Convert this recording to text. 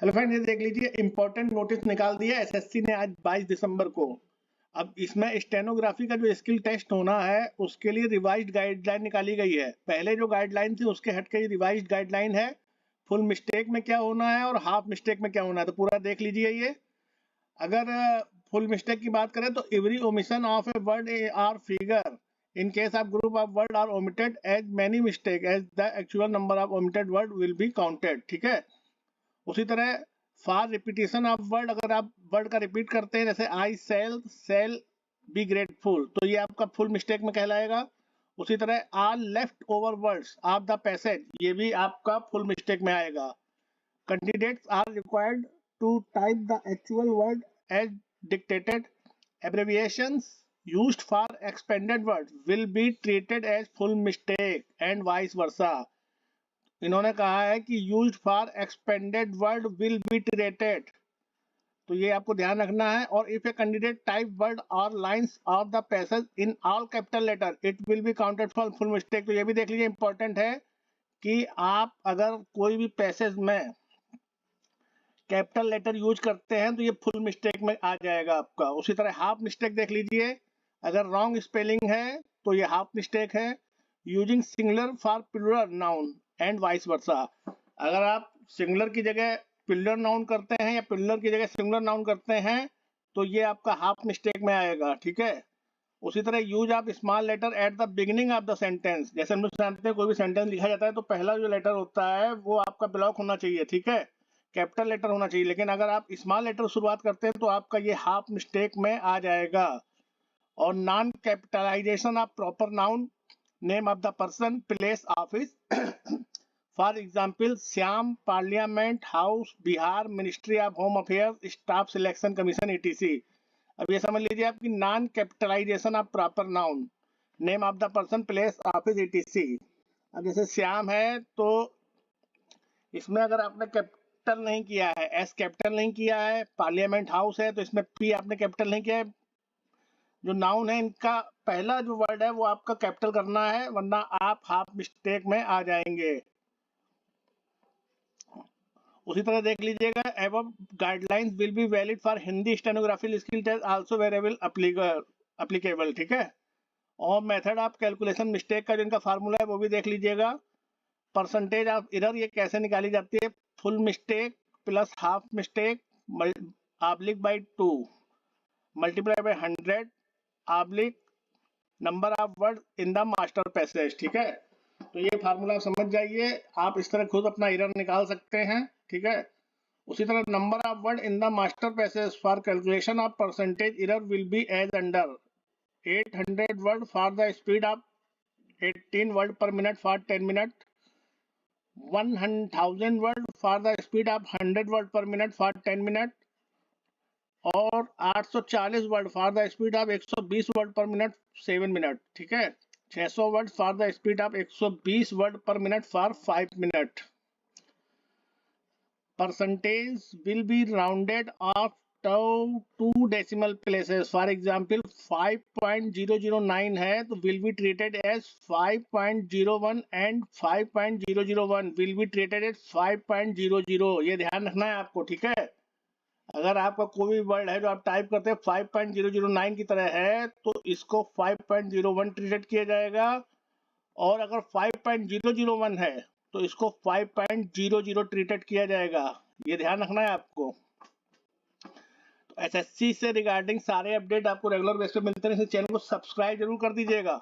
Hello friend, ये देख लीजिए इंपॉर्टेंट नोटिस निकाल दिया एसएससी ने आज 22 दिसंबर को। अब इसमें स्टेनोग्राफी का जो स्किल टेस्ट होना है उसके लिए रिवाइज्ड गाइडलाइन निकाली गई है। पहले जो गाइडलाइन थी उसके हट के रिवाइज्ड गाइडलाइन है। फुल मिस्टेक में क्या होना है और हाफ मिस्टेक में क्या होना है, तो पूरा देख लीजिए। ये अगर फुल मिस्टेक की बात करें तो every omission of a word or figure in case of group of word or omitted as many mistake as the actual number of omitted word will be counted. ठीक है। उसी तरह फॉर रिपीटेशन ऑफ वर्ड, अगर आप word का repeat करते हैं जैसे आई सेल बी ग्रेटफुल, तो ये आपका फुल मिस्टेक में कहलाएगा। उसी तरह are left over words of the passage, ये भी आपका फुल मिस्टेक में आएगा। Candidates are required to type the actual word as dictated. Abbreviations used for expanded words will be treated as full mistake and vice versa। इन्होंने कहा है कि used for expanded word will be treated, तो ये आपको ध्यान रखना है। और if a candidate type word और lines of the passage in all capital letter it will be counted for full mistake. तो ये भी देख लीजिए, इंपॉर्टेंट है कि आप अगर कोई भी पैसेज में कैपिटल लेटर यूज करते हैं तो ये फुल मिस्टेक में आ जाएगा आपका। उसी तरह हाफ मिस्टेक देख लीजिए, अगर रॉन्ग स्पेलिंग है तो ये हाफ मिस्टेक है। Using singular for plural noun and vice versa, अगर आप सिंगुलर की जगह प्लूरल नाउन करते हैं या प्लूरल की जगह सिंगुलर नाउन करते हैं तो ये आपका हाफ मिस्टेक में आएगा। ठीक है। उसी तरह use of small letter at the beginning of the sentence, जैसे हम लोग जानते हैं कोई भी सेंटेंस लिखा जाता है तो पहला जो लेटर होता है वो आपका ब्लॉक होना चाहिए। ठीक है, कैपिटल लेटर होना चाहिए, लेकिन अगर आप स्मॉल लेटर शुरुआत करते हैं तो आपका ये हाफ मिस्टेक में आ जाएगा। और non capitalization of proper noun, name of the person, place, office, for example Shyam, parliament house, Bihar, ministry of home affairs, staff selection commission, ETC. अब ये समझ लीजिए आपकी non capitalization of proper noun, name of the person, place, office, ETC. अब जैसे श्याम है तो इसमें अगर आपने कैपिटल नहीं किया है, एस कैपिटल नहीं किया है, पार्लियामेंट हाउस है तो इसमें पी आपने कैपिटल नहीं किया है। जो नाउन है इनका पहला जो वर्ड है वो आपका कैपिटल करना है, वरना आप हाफ मिस्टेक में आ जाएंगे। उसी तरह देख लीजिएगा, above guidelines will be valid for Hindi stenography skill test also variable applicable. ठीक है। और मेथड ऑफ कैलकुलेशन मिस्टेक का जो इनका फार्मूला है वो भी देख लीजिएगा। परसेंटेज ऑफ एरर ये कैसे निकाली जाती है, full mistake plus half mistake oblique by 2 multiply by 100 oblique number of word in the master passage. ठीक है, तो ये फार्मूला समझ जाइए, आप इस तरह खुद अपना एरर निकाल सकते हैं। ठीक है। उसी तरह number of word in the master passage for calculation of percentage error will be as under 800 word for the speed of 18 word per minute for 10 minute, 1000 word for the speed of 100 word per minute for 10 minute, और 840 word for the speed of 120 word per minute 7 minute. ठीक है। 600 word for the speed of 120 word per minute for 5 minute. Percentage will be rounded off two decimal places, for example 5.009 है तो will be treated as 5.01 and 5.001 will be treated as 5.00। ये ध्यान रखना है आपको। ठीक है। अगर आपका कोई भी वर्ड है जो आप टाइप करते हैं 5.009 की तरह है तो इसको 5.01 ट्रीट किया जाएगा, और अगर 5.001 है तो इसको 5.00 ट्रीटेड किया जाएगा। ये ध्यान रखना है आपको। तो एसएससी से रिगार्डिंग सारे अपडेट आपको रेगुलर बेस पे मिलते हैं, चैनल को सब्सक्राइब जरूर कर दीजिएगा।